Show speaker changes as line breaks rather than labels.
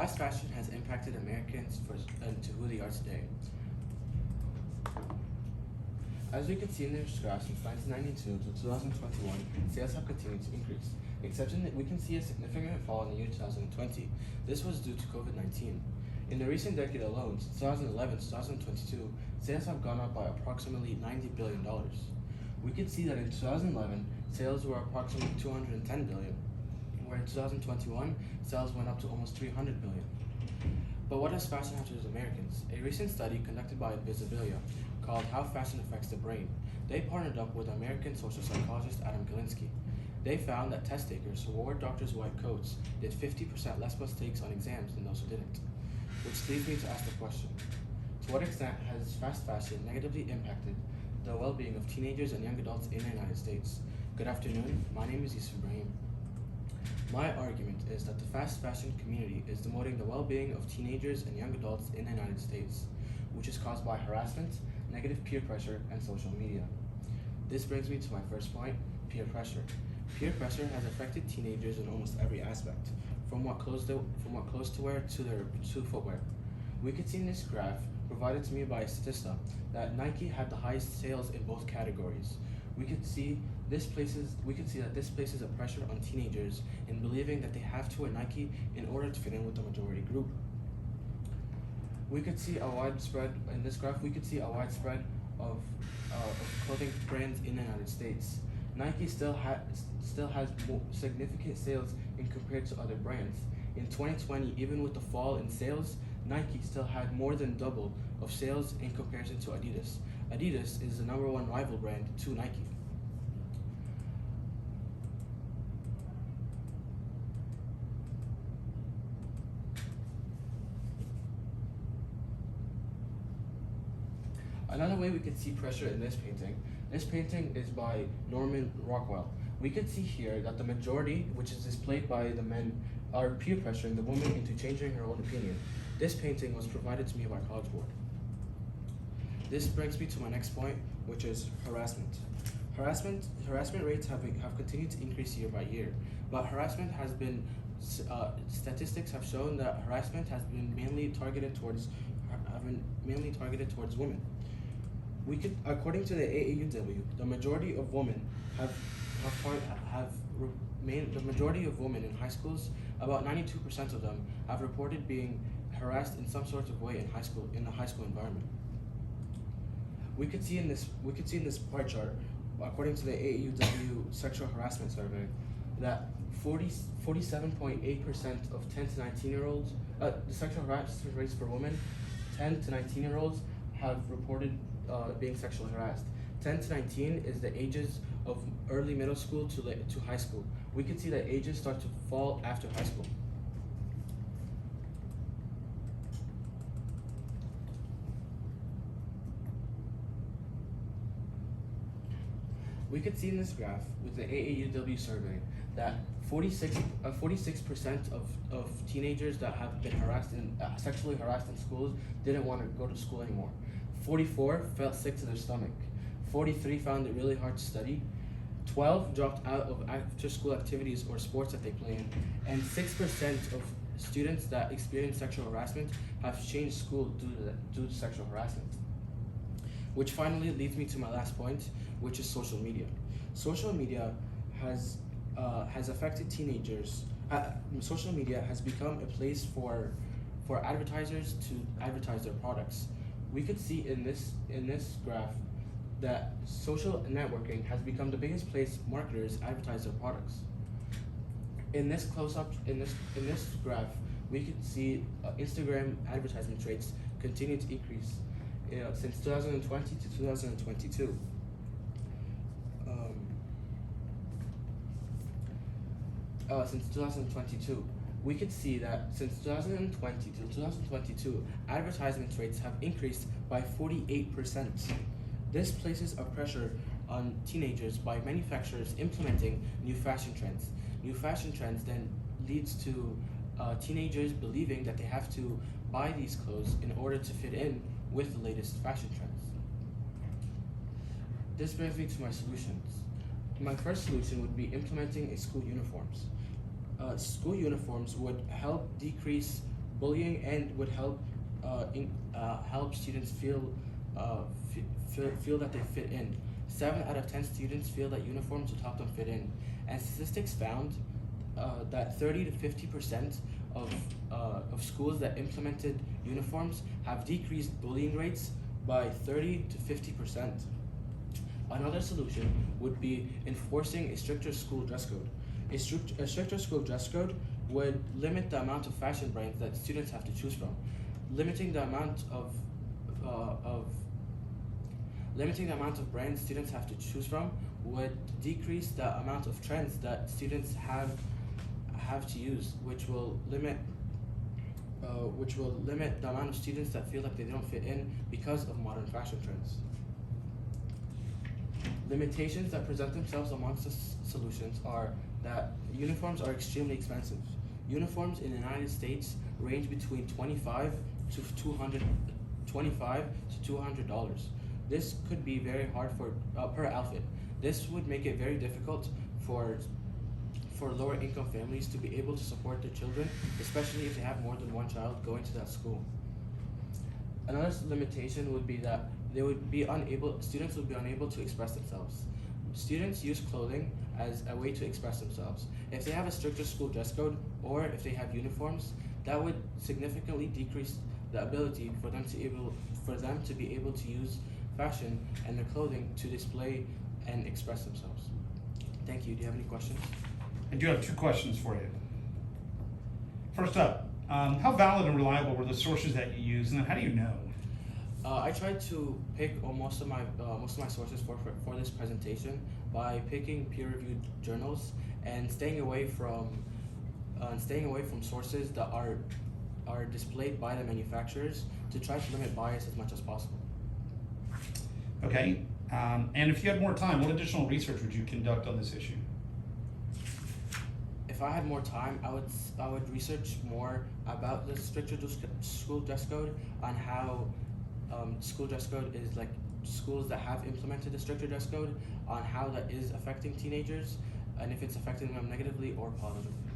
Fast fashion has impacted Americans to who they are today. As we can see in this graph, since 1992 to 2021, sales have continued to increase, except that we can see a significant fall in the year 2020. This was due to COVID-19. In the recent decade alone, since 2011 to 2022, sales have gone up by approximately $90 billion. We can see that in 2011, sales were approximately $210 billion, where in 2021, sales went up to almost $300 billion. But what does fashion have to do with Americans? A recent study conducted by Invisibilia called How Fashion Affects the Brain. They partnered up with American social psychologist Adam Galinsky. They found that test takers who wore doctors' white coats did 50% less mistakes on exams than those who didn't. Which leads me to ask the question, to what extent has fast fashion negatively impacted the well-being of teenagers and young adults in the United States? Good afternoon, my name is Yusuf Ibrahim. My argument is that the fast fashion community is demoting the well-being of teenagers and young adults in the United States, which is caused by harassment, negative peer pressure, and social media. This brings me to my first point, peer pressure. Peer pressure has affected teenagers in almost every aspect, from what clothes to wear to footwear. We could see in this graph provided to me by Statista that Nike had the highest sales in both categories. We could see that this places a pressure on teenagers in believing that they have to wear Nike in order to fit in with the majority group. We could see a widespread of clothing brands in the United States. Nike still has significant sales in compared to other brands. In 2020, even with the fall in sales, Nike still had more than double of sales in comparison to Adidas. Adidas is the #1 rival brand to Nike. Another way we could see pressure in this painting is by Norman Rockwell. We could see here that the majority, which is displayed by the men, are peer pressuring the woman into changing her own opinion. This painting was provided to me by College Board. This brings me to my next point, which is harassment. Harassment rates have continued to increase year by year, but statistics have shown that harassment has been mainly targeted towards women. According to the AAUW, the majority of women in high schools, about 92% of them have reported being harassed in some sort of way in the high school environment. We could see in this pie chart, according to the AAUW sexual harassment survey, that 47.8% of 10 to 19-year-olds, the sexual harassment rates for women, 10 to 19-year-olds have reported being sexually harassed. 10 to 19 is the ages of early middle school to high school. We can see that ages start to fall after high school. We could see in this graph with the AAUW survey that 46% of teenagers that have been sexually harassed in schools didn't want to go to school anymore. 44 felt sick to their stomach. 43 found it really hard to study. 12 dropped out of after-school activities or sports that they play in. And 6% of students that experience sexual harassment have changed school due to sexual harassment. Which finally leads me to my last point, which is social media. Social media has affected teenagers. Social media has become a place for advertisers to advertise their products. We could see in this graph that social networking has become the biggest place marketers advertise their products. In this graph, we could see Instagram advertisement rates continue to increase since 2020 to 2022. Since 2022, we could see that since 2020 to 2022, advertisement rates have increased by 48%. This places a pressure on teenagers by manufacturers implementing new fashion trends. New fashion trends then leads to teenagers believing that they have to buy these clothes in order to fit in with the latest fashion trends. This brings me to my solutions. My first solution would be implementing school uniforms. School uniforms would help decrease bullying and would help help students feel that they fit in. 7 out of 10 students feel that uniforms would help them fit in, and statistics found that 30 to 50% of schools that implemented uniforms have decreased bullying rates by 30 to 50%. Another solution would be enforcing a stricter school dress code. A stricter school dress code would limit the amount of fashion brands that students have to choose from. Limiting the amount of brands students have to choose from would decrease the amount of trends that students have to use, which will limit the amount of students that feel like they don't fit in because of modern fashion trends. Limitations that present themselves amongst the solutions are that uniforms are extremely expensive. Uniforms in the United States range between $25 to $200. This could be very hard for per outfit. This would make it very difficult for lower income families to be able to support their children, especially if they have more than one child going to that school. Another limitation would be that students would be unable to express themselves. Students use clothing as a way to express themselves. If they have a stricter school dress code, or if they have uniforms, that would significantly decrease the ability for them to be able to use fashion and their clothing to display and express themselves. Thank you. Do you have any questions?
I do have 2 questions for you. First up, how valid and reliable were the sources that you used, and then how do you know?
I tried to pick most of my sources for this presentation by picking peer-reviewed journals and staying away from sources that are displayed by the manufacturers to try to limit bias as much as possible.
Okay, and if you had more time, what additional research would you conduct on this issue?
If I had more time, I would research more about the stricter school dress code, on how school dress code is like schools that have implemented the stricter dress code, on how that is affecting teenagers, and if it's affecting them negatively or positively.